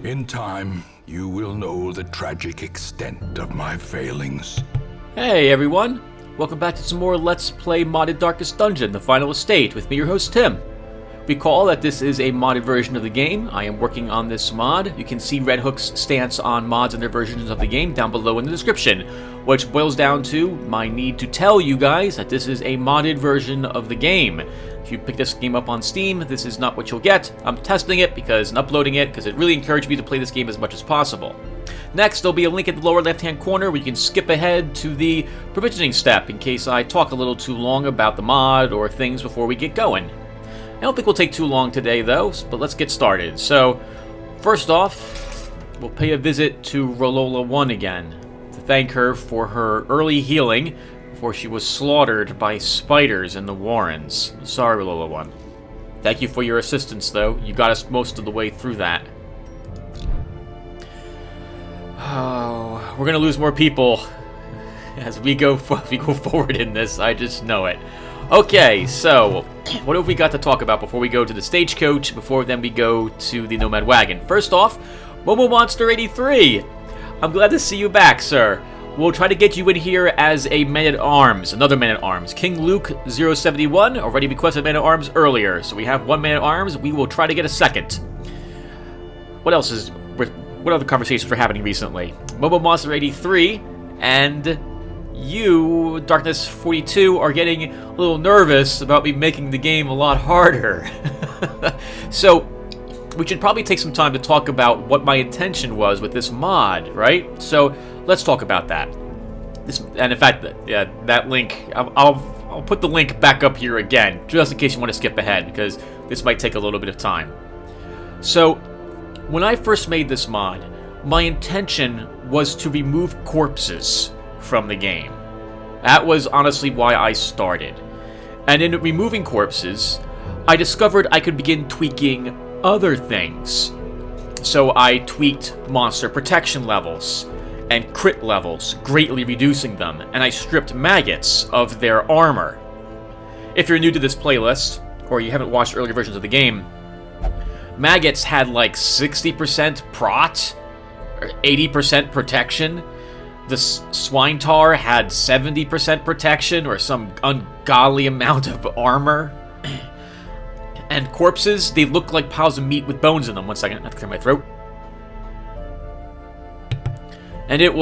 In time, you will know the tragic extent of my failings. Hey everyone! Welcome back to some more Let's Play Modded Darkest Dungeon, the final estate, with me, your host Tim. Recall that this is a modded version of the game. I am working on this mod. You can see Red Hook's stance on mods and their versions of the game down below in the description, which boils down to my need to tell you guys that this is a modded version of the game. If you pick this game up on Steam, this is not what you'll get. I'm testing it and uploading it because it really encouraged me to play this game as much as possible. Next, there'll be a link in the lower left-hand corner where you can skip ahead to the provisioning step in case I talk a little too long about the mod or things before we get going. I don't think we'll take too long today, though, but let's get started. So, first off, we'll pay a visit to Rolola 1 again to thank her for her early healing before she was slaughtered by spiders in the Warrens. Sorry, Rolola 1. Thank you for your assistance, though. You got us most of the way through that. Oh, we're gonna lose more people as we go forward in this. I just know it. Okay, so what have we got to talk about before we go to the stagecoach? Before then we go to the Nomad Wagon. First off, Momo Monster 83. I'm glad to see you back, sir. We'll try to get you in here as a man-at-arms, another man-at-arms. King Luke 071 already requested man-at-arms earlier, so we have one man-at-arms. We will try to get a second. What other conversations were happening recently? Momo Monster 83 and you, Darkness 42, are getting a little nervous about me making the game a lot harder. So, we should probably take some time to talk about what my intention was with this mod, right? So, let's talk about that. And in fact, that link, I'll put the link back up here again, just in case you want to skip ahead, because this might take a little bit of time. So, when I first made this mod, my intention was to remove corpses from the game. That was honestly why I started. And in removing corpses, I discovered I could begin tweaking other things. So I tweaked monster protection levels and crit levels, greatly reducing them, and I stripped maggots of their armor. If you're new to this playlist, or you haven't watched earlier versions of the game, maggots had like 60% prot, or 80% protection. The swine tar had 70% protection, or some ungodly amount of armor. And corpses, they look like piles of meat with bones in them. 1 second, I have to clear my throat. And it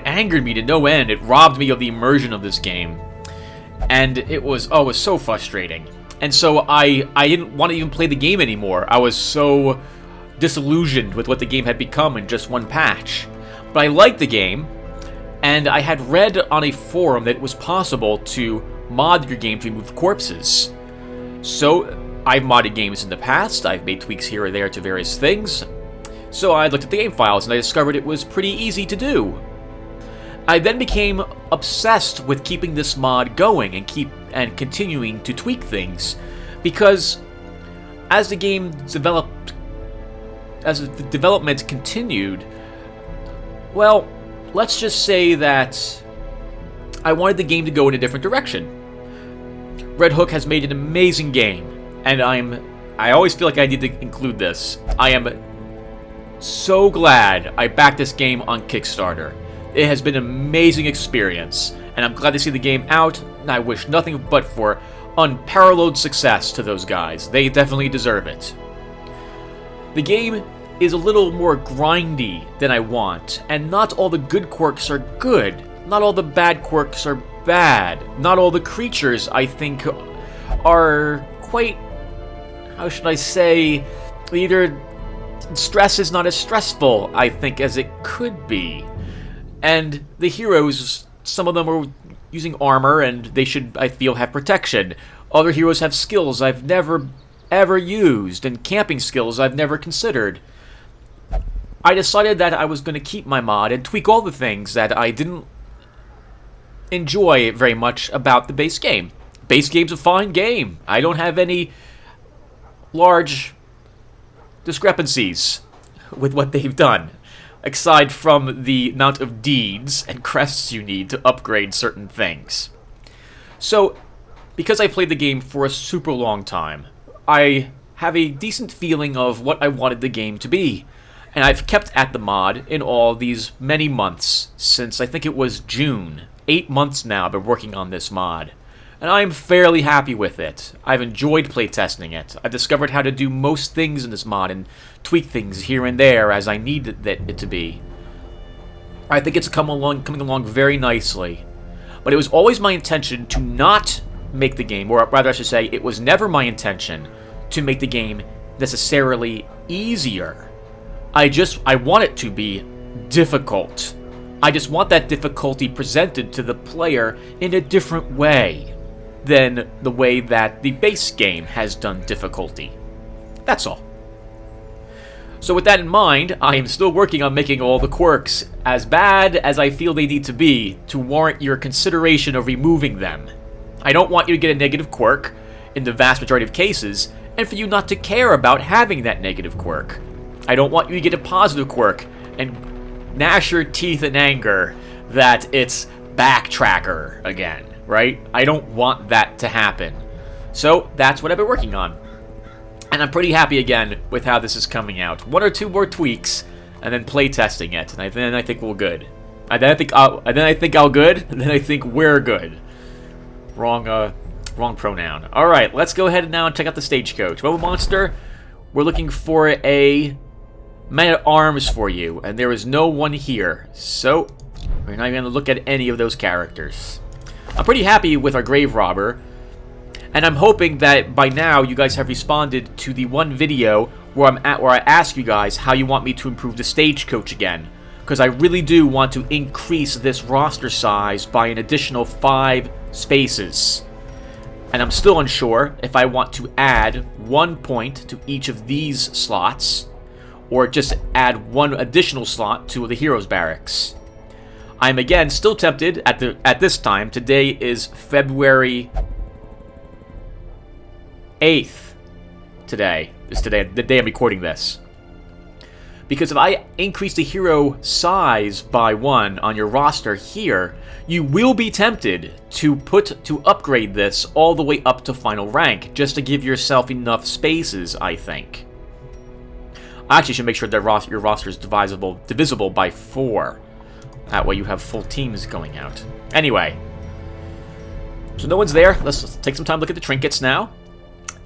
angered me to no end. It robbed me of the immersion of this game. And it was so frustrating. And so I didn't want to even play the game anymore. I was so disillusioned with what the game had become in just one patch. But I liked the game. And I had read on a forum that it was possible to mod your game to remove corpses. So, I've modded games in the past, I've made tweaks here or there to various things. So I looked at the game files and I discovered it was pretty easy to do. I then became obsessed with keeping this mod going and continuing to tweak things. Because as the game developed, as the development continued, well, let's just say that I wanted the game to go in a different direction. Red Hook has made an amazing game, and I always feel like I need to include this. I am so glad I backed this game on Kickstarter. It has been an amazing experience, and I'm glad to see the game out, and I wish nothing but for unparalleled success to those guys. They definitely deserve it. The game is a little more grindy than I want, and not all the good quirks are good. Not all the bad quirks are bad. Not all the creatures, I think, are quite, how should I say, either stress is not as stressful, I think, as it could be. And the heroes, some of them are using armor, and they should, I feel, have protection. Other heroes have skills I've never, ever used, and camping skills I've never considered. I decided that I was going to keep my mod and tweak all the things that I didn't enjoy very much about the base game. Base game's a fine game. I don't have any large discrepancies with what they've done, aside from the amount of deeds and crests you need to upgrade certain things. So, because I played the game for a super long time, I have a decent feeling of what I wanted the game to be. And I've kept at the mod in all these many months, since I think it was June. 8 months now I've been working on this mod. And I'm fairly happy with it. I've enjoyed playtesting it. I've discovered how to do most things in this mod and tweak things here and there as I need it to be. I think it's coming along very nicely. But it was always my intention to not make the game, or rather I should say, it was never my intention to make the game necessarily easier. I want it to be difficult. I just want that difficulty presented to the player in a different way than the way that the base game has done difficulty. That's all. So with that in mind, I am still working on making all the quirks as bad as I feel they need to be to warrant your consideration of removing them. I don't want you to get a negative quirk in the vast majority of cases, and for you not to care about having that negative quirk. I don't want you to get a positive quirk and gnash your teeth in anger that it's Backtracker again, right? I don't want that to happen. So that's what I've been working on. And I'm pretty happy again with how this is coming out. 1 or 2 more tweaks, and then playtesting it, and then I think we're good. And then I think I'll good, and then I think we're good. Wrong pronoun. All right, let's go ahead now and check out the stagecoach. Mobile Monster, we're looking for a man-at-arms for you, and there is no one here, so we're not even going to look at any of those characters. I'm pretty happy with our Grave Robber, and I'm hoping that by now you guys have responded to the one video where I ask you guys how you want me to improve the stagecoach again, because I really do want to increase this roster size by an additional 5 spaces. And I'm still unsure if I want to add 1 point to each of these slots, or just add 1 additional slot to the Heroes Barracks. I'm again still tempted at this time. Today is February 8th. Today, the day I'm recording this. Because if I increase the hero size by 1 on your roster here, you will be tempted to upgrade this all the way up to final rank, just to give yourself enough spaces, I think. I actually should make sure that your roster is divisible by 4. That way you have full teams going out. Anyway. So no one's there. Let's take some time to look at the trinkets now.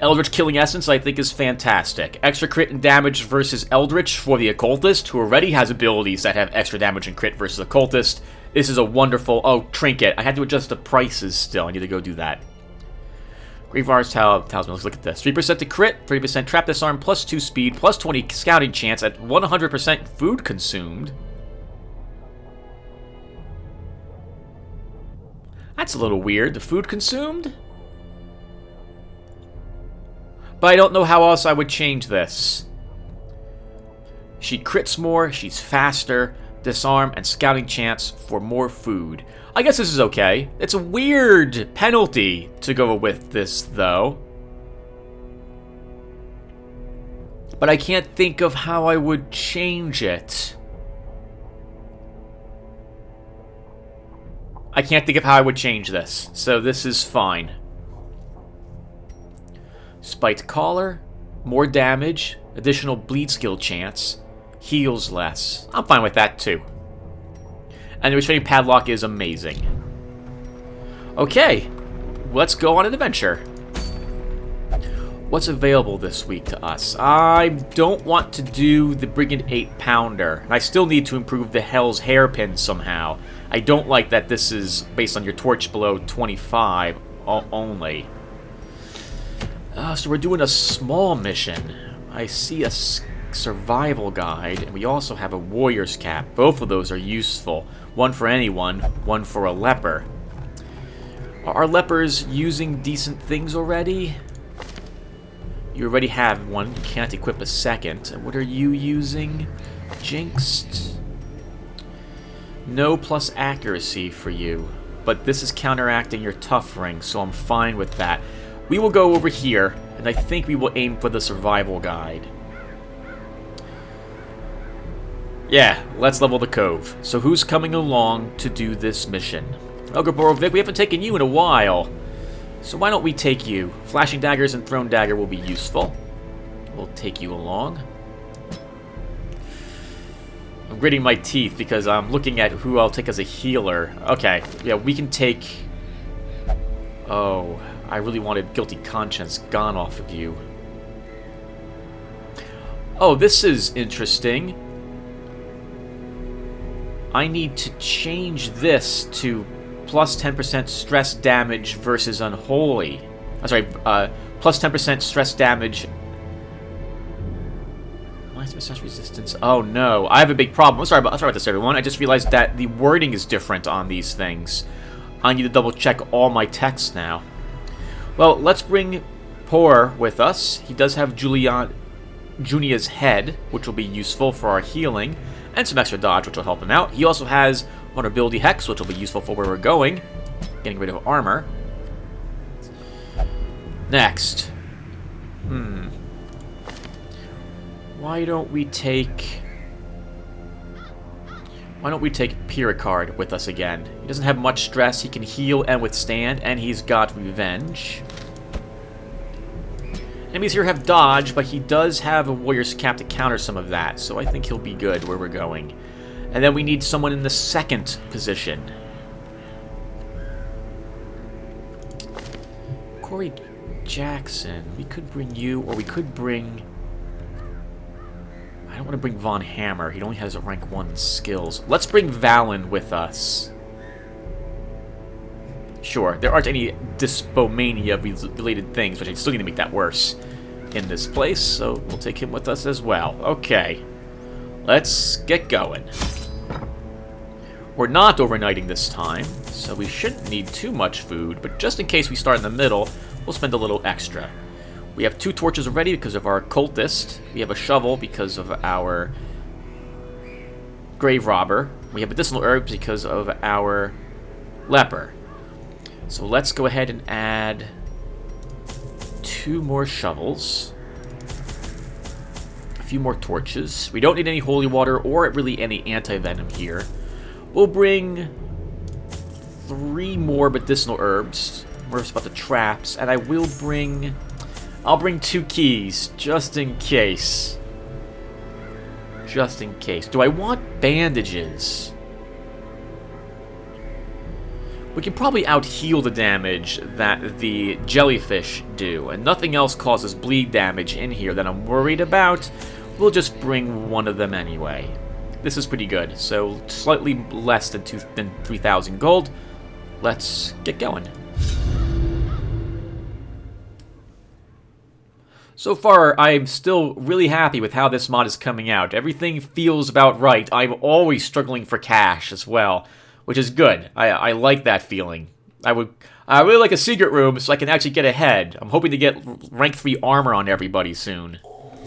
Eldritch Killing Essence, I think, is fantastic. Extra crit and damage versus Eldritch for the Occultist, who already has abilities that have extra damage and crit versus Occultist. This is a wonderful... Oh, trinket. I had to adjust the prices still. I need to go do that. Gravevar's Talisman. Let's look at this. 3% to crit, 30% trap disarm, plus 2 speed, plus 20 scouting chance at 100% food consumed. That's a little weird. The food consumed? But I don't know how else I would change this. She crits more, she's faster, disarm, and scouting chance for more food. I guess this is okay. It's a weird penalty to go with this, though. But I can't think of how I would change it. I can't think of how I would change this, so this is fine. Spiked Collar, more damage, additional bleed skill chance, heals less. I'm fine with that too. And the Restraining Padlock is amazing. Okay, let's go on an adventure. What's available this week to us? I don't want to do the Brigand 8-pounder. And I still need to improve the Hell's Hairpin somehow. I don't like that this is based on your torch below 25 only. So we're doing a small mission. I see a survival guide, and we also have a warrior's cap. Both of those are useful. One for anyone, one for a leper. Are our lepers using decent things already? You already have one. You can't equip a second. And what are you using? Jinxed? No plus accuracy for you. But this is counteracting your tough ring, so I'm fine with that. We will go over here, and I think we will aim for the survival guide. Yeah, let's level the cove. So who's coming along to do this mission? Ogre Borovic, we haven't taken you in a while. So why don't we take you? Flashing Daggers and Thrown Dagger will be useful. We'll take you along. I'm gritting my teeth because I'm looking at who I'll take as a healer. Okay, yeah, we can take... Oh, I really wanted Guilty Conscience gone off of you. Oh, this is interesting. I need to change this to plus 10% stress damage versus Unholy. I'm sorry, plus 10% stress damage. Minus stress resistance. Oh no, I have a big problem. I'm sorry about this, everyone. I just realized that the wording is different on these things. I need to double check all my text now. Well, let's bring Por with us. He does have Junia's head, which will be useful for our healing, and some extra dodge, which will help him out. He also has Vulnerability Hex, which will be useful for where we're going, getting rid of armor. Next. Why don't we take Piricard with us again? He doesn't have much stress, he can heal and withstand, and he's got Revenge. Enemies here have dodge, but he does have a Warrior's Cap to counter some of that, so I think he'll be good where we're going. And then we need someone in the second position. Corey Jackson. We could bring you, or we could bring... I don't want to bring Von Hammer. He only has a rank 1 skills. Let's bring Valen with us. Sure, there aren't any Dyspomania-related things, which I still need to make that worse in this place, so we'll take him with us as well. Okay, let's get going. We're not overnighting this time, so we shouldn't need too much food, but just in case we start in the middle, we'll spend a little extra. We have 2 torches already because of our cultist. We have a shovel because of our grave robber. We have medicinal herbs because of our leper. So let's go ahead and add 2 more shovels. A few more torches. We don't need any holy water or really any anti-venom here. We'll bring 3 more medicinal herbs. More about the traps. And I'll bring 2 keys, just in case. Just in case. Do I want bandages? We can probably out-heal the damage that the jellyfish do, and nothing else causes bleed damage in here that I'm worried about. We'll just bring one of them anyway. This is pretty good, so slightly less than 3,000 gold. Let's get going. So far, I'm still really happy with how this mod is coming out. Everything feels about right. I'm always struggling for cash as well, which is good. I like that feeling. I really like a secret room so I can actually get ahead. I'm hoping to get rank 3 armor on everybody soon.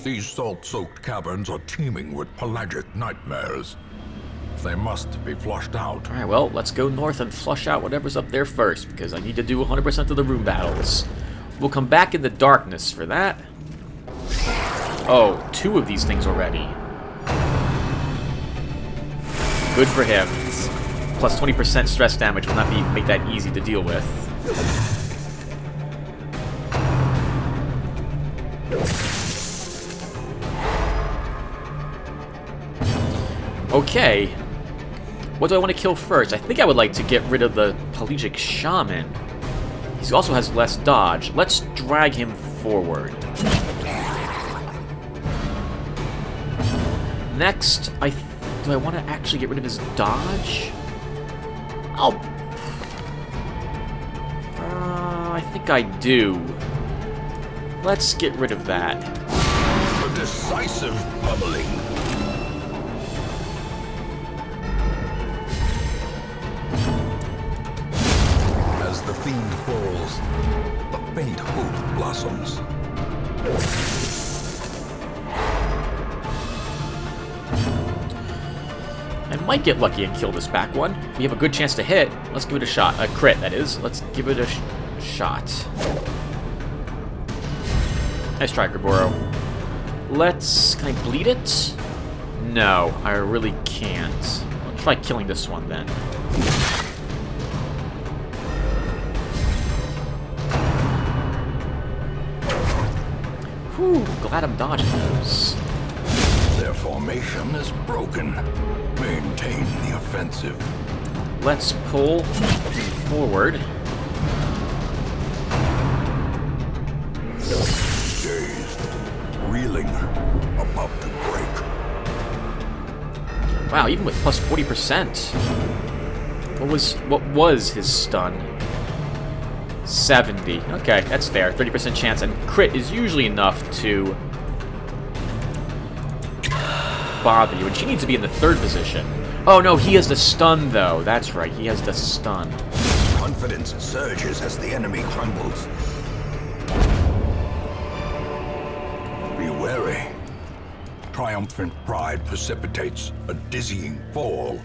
These salt-soaked caverns are teeming with pelagic nightmares. They must be flushed out. Alright, well, let's go north and flush out whatever's up there first, because I need to do 100% of the room battles. We'll come back in the darkness for that. Oh, 2 of these things already. Good for him. Plus 20% stress damage will not make that easy to deal with. Okay. What do I want to kill first? I think I would like to get rid of the Pelagic Shaman. He also has less dodge. Let's drag him forward. Next, do I want to actually get rid of his dodge? I think I do. Let's get rid of that. A decisive pummeling. As the fiend falls, a faint hope blossoms. I might get lucky and kill this back one. We have a good chance to hit. Let's give it a shot. A crit, that is. Let's give it a shot. Nice try, Gaboro. Can I bleed it? No, I really can't. I'll try killing this one then. Whew, glad I'm dodging those. Their formation is broken. Maintain the offensive. Let's pull forward. Dazed, reeling, about to break. Wow, even with plus 40%. What was his stun? 70. Okay, that's fair. 30% chance, and crit is usually enough to bother you. And she needs to be in the 3rd position. Oh no, he has the stun though. That's right, he has the stun. Confidence surges as the enemy crumbles. Be wary. Triumphant pride precipitates a dizzying fall.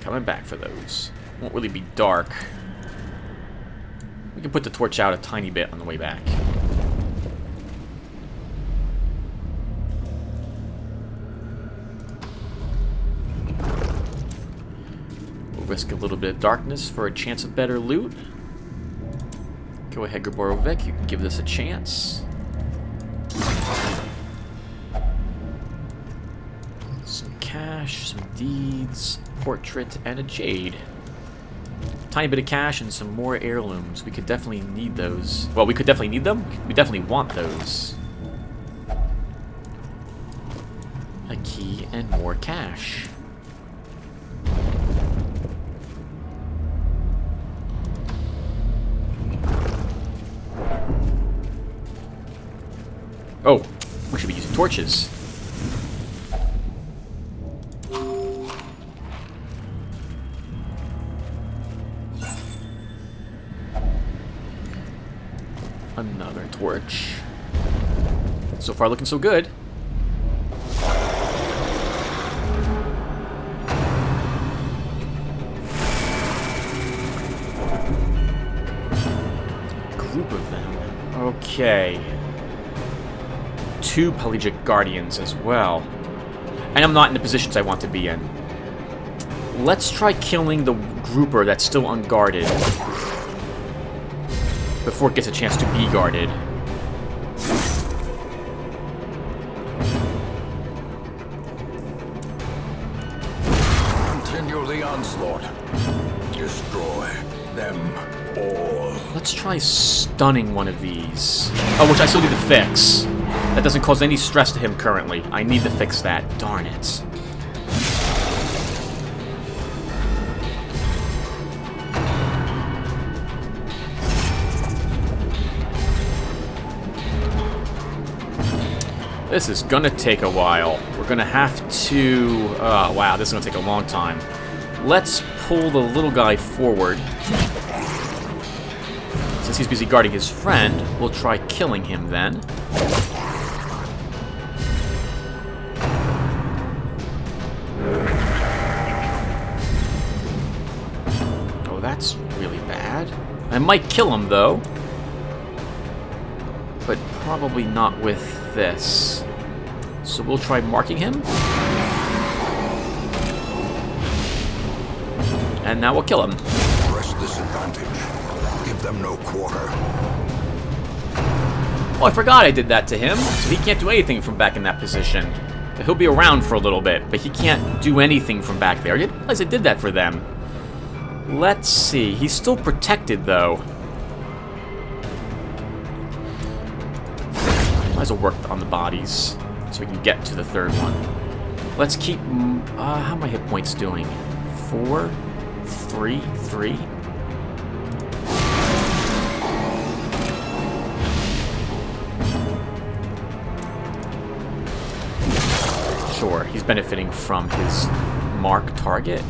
Coming back for those. Won't really be dark. We can put the torch out a tiny bit on the way back. We'll risk a little bit of darkness for a chance of better loot. Go ahead, Gaborovic, you can give this a chance. Some cash, some deeds, portrait, and a jade. Tiny bit of cash and some more heirlooms. We could definitely need those. Well, we could definitely need them. We definitely want those. A key and more cash. Oh, we should be using torches. Another torch. So far looking so good. Group of them. Okay. 2 Pelagic Guardians as well. And I'm not in the positions I want to be in. Let's try killing the grouper that's still unguarded before it gets a chance to be guarded. Continue the onslaught. Destroy them all. Let's try stunning one of these. Oh, which I still need to fix. That doesn't cause any stress to him currently. I need to fix that. Darn it. This is gonna take a while. We're gonna have to... Oh, wow, this is gonna take a long time. Let's pull the little guy forward. Since he's busy guarding his friend, we'll try killing him then. Oh, that's really bad. I might kill him, though. But probably not with this. So we'll try marking him. And now we'll kill him. Press this advantage. Give them no quarter. Oh, I forgot I did that to him. So he can't do anything from back in that position. He'll be around for a little bit, but he can't do anything from back there. I didn't realize I did that for them. Let's see. He's still protected, though. Might as well work on the bodies so we can get to the 3rd one. Let's keep... how are my hit points doing? 4, 3, 3. Sure, he's benefiting from his mark target.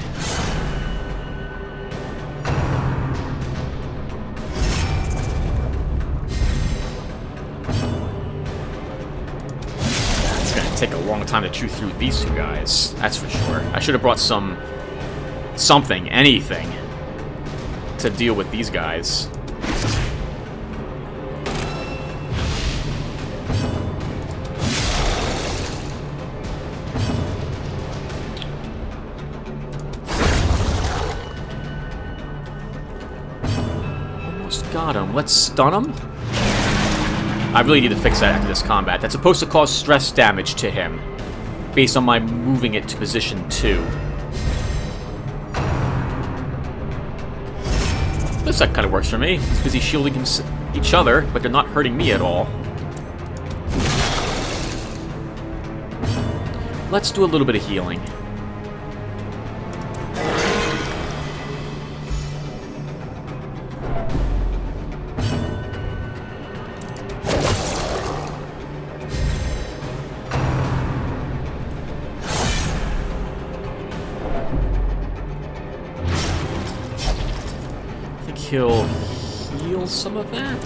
Take a long time to chew through these 2 guys, that's for sure. I should have brought something, anything, to deal with these guys. Almost got him. Let's stun him. I really need to fix that after this combat. That's supposed to cause stress damage to him. based on my moving it to position 2. This kind of works for me. He's busy shielding each other, but they're not hurting me at all. Let's do a little bit of healing. I think he'll heal some of that.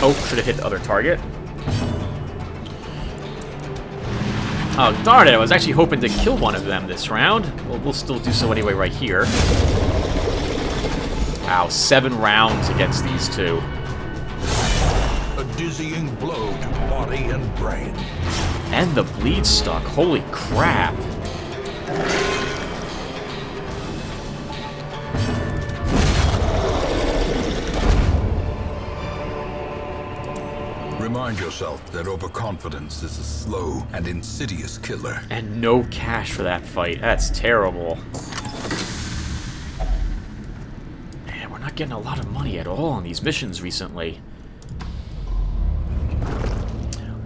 Oh, should have hit the other target. Oh, darn it, I was actually hoping to kill one of them this round. Well, we'll still do so anyway right here. Wow, 7 rounds against these two. A dizzying blow to body and brain. And the bleed stuck, holy crap. Remind yourself that overconfidence is a slow and insidious killer. And no cash for that fight. That's terrible. Man, we're not getting a lot of money at all on these missions recently.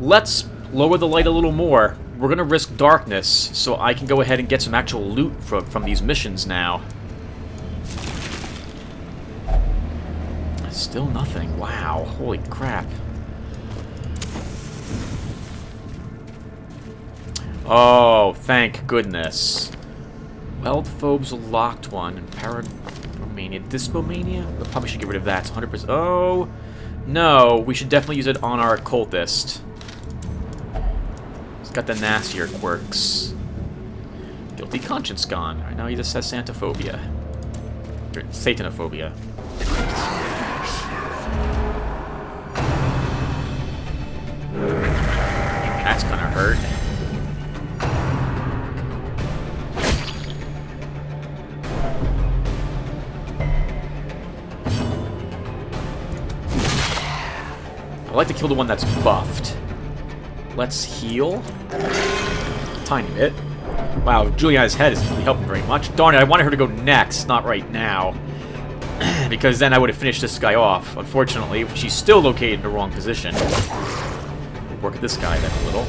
Let's lower the light a little more. We're going to risk darkness, so I can go ahead and get some actual loot from these missions now. Still nothing. Wow. Holy crap. Oh, thank goodness. Weldphobe's a locked one. And Paramania. Dispomania? We probably should get rid of that. It's 100%. Oh, no. We should definitely use it on our occultist. He's got the nastier quirks. Guilty conscience gone. Right now he just has Santophobia. Or Satanophobia. That's gonna hurt. I like to kill the one that's buffed. Let's heal. Tiny bit. Wow, Juliana's head isn't really helping very much. Darn it, I wanted her to go next, not right now. Because then I would have finished this guy off. Unfortunately, she's still located in the wrong position. We'll work at this guy then a little.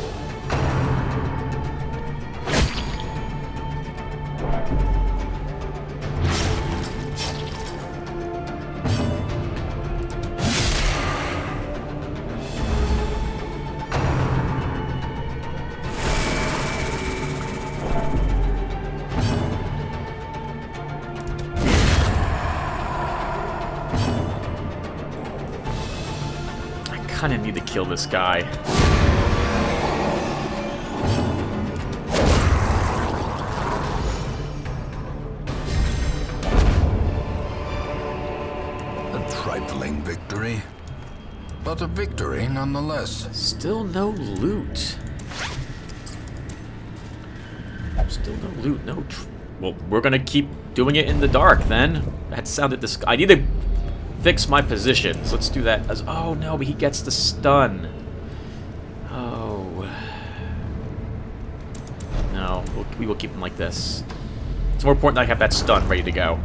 I kind of need to kill this guy. A trifling victory, but a victory nonetheless. Still no loot. Still no loot. No. Well, we're gonna keep doing it in the dark then. That sounded I need to fix my positions. Let's do that as... Oh, no, but he gets the stun. Oh. No, we will keep him like this. It's more important that I have that stun ready to go.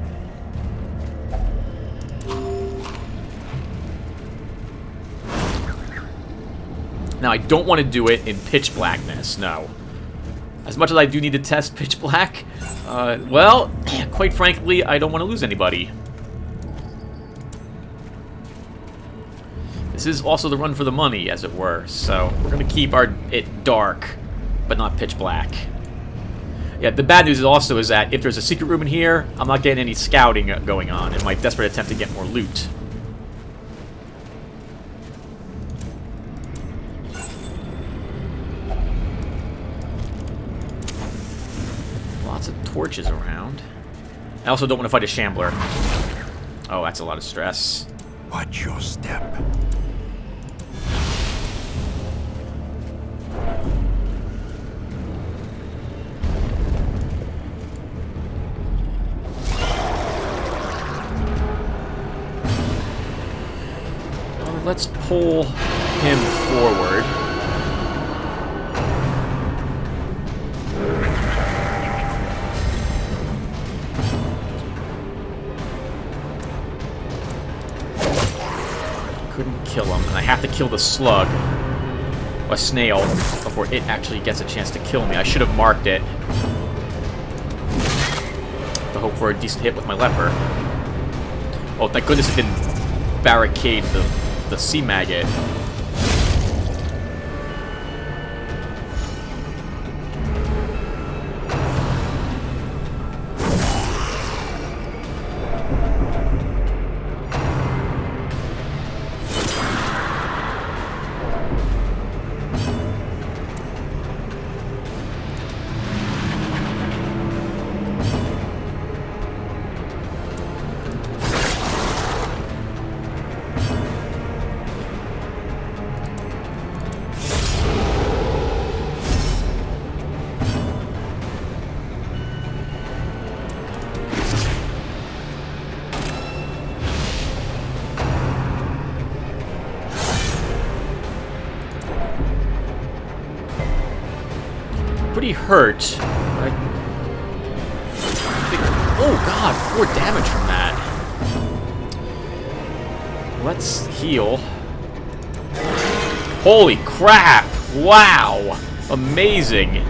Now, I don't want to do it in pitch blackness, no. As much as I do need to test pitch black, well, quite frankly, I don't want to lose anybody. This is also the run for the money, as it were, so we're going to keep it dark, but not pitch black. Yeah, the bad news also is that if there's a secret room in here, I'm not getting any scouting going on in my desperate attempt to get more loot. Lots of torches around. I also don't want to fight a shambler. Oh, that's a lot of stress. Watch your step. let's pull him forward. Couldn't kill him, and I have to kill the slug. A snail, before it actually gets a chance to kill me. I should have marked it. To hope for a decent hit with my leper. Oh, thank goodness it didn't barricade the sea maggot. Pretty hurt. Oh god, 4 damage from that. Let's heal. Holy crap! Wow! Amazing!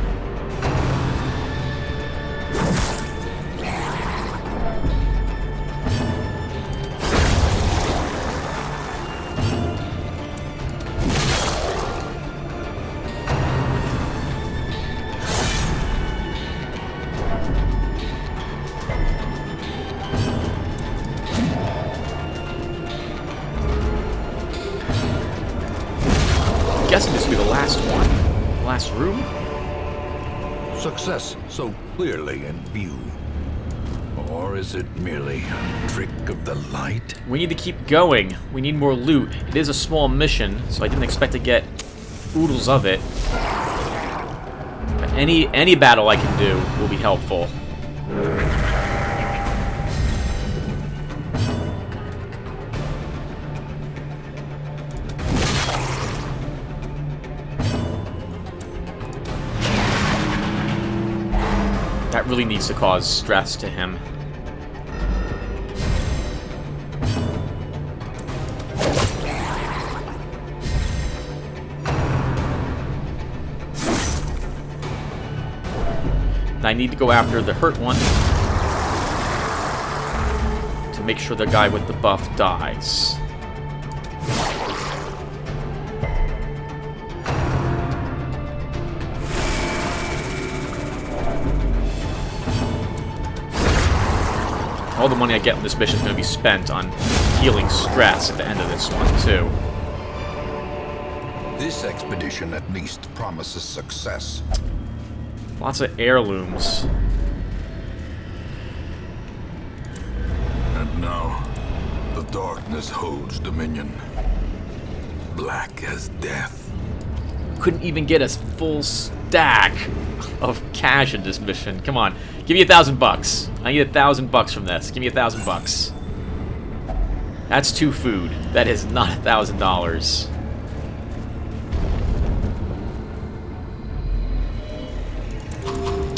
I'm guessing this will be the last one. Last room? Success so clearly in view. Or is it merely a trick of the light? We need to keep going. We need more loot. It is a small mission, so I didn't expect to get oodles of it. But any battle I can do will be helpful. That really needs to cause stress to him. I need to go after the hurt one to make sure the guy with the buff dies. All the money I get in this mission is going to be spent on healing stress at the end of this one, too. This expedition at least promises success. Lots of heirlooms. And now, the darkness holds dominion. Black as death. Couldn't even get a full stack of cash in this mission. Come on, give me $1,000. I need $1,000 from this. Give me $1,000. That's 2 food. That is not $1,000.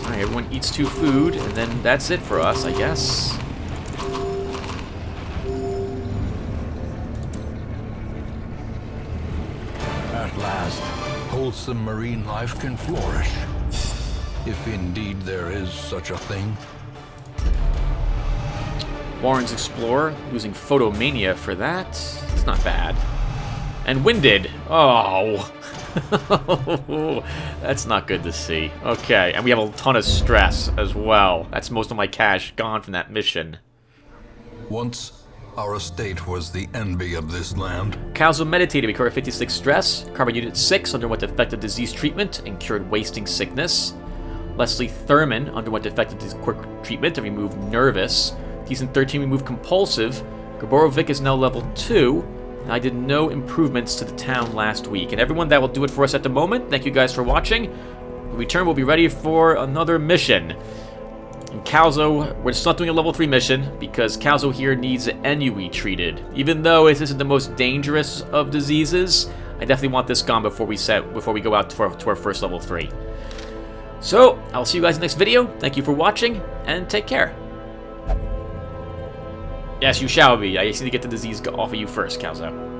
Alright, everyone eats 2 food, and then that's it for us, I guess. At last, wholesome marine life can flourish. If indeed there is such a thing. Warren's Explorer, losing Photomania for that. It's not bad. And Winded. Oh. That's not good to see. Okay, and we have a ton of stress as well. That's most of my cash gone from that mission. Once, our estate was the envy of this land. Calzo meditated, recovered 56 stress. Carbon Unit 6 underwent effective disease treatment and cured wasting sickness. Leslie Thurman underwent effective quick treatment and removed nervous. Decent 13 removed compulsive. Gaborovic is now level 2. And I did no improvements to the town last week. And everyone, that will do it for us at the moment. Thank you guys for watching. When we return, we'll be ready for another mission. And Calzo, we're just not doing a level 3 mission because Calzo here needs Ennui treated. Even though this isn't the most dangerous of diseases, I definitely want this gone before we go out to our first level 3. So, I'll see you guys in the next video. Thank you for watching, and take care. Yes, you shall be. I just need to get the disease off of you first, Calzo.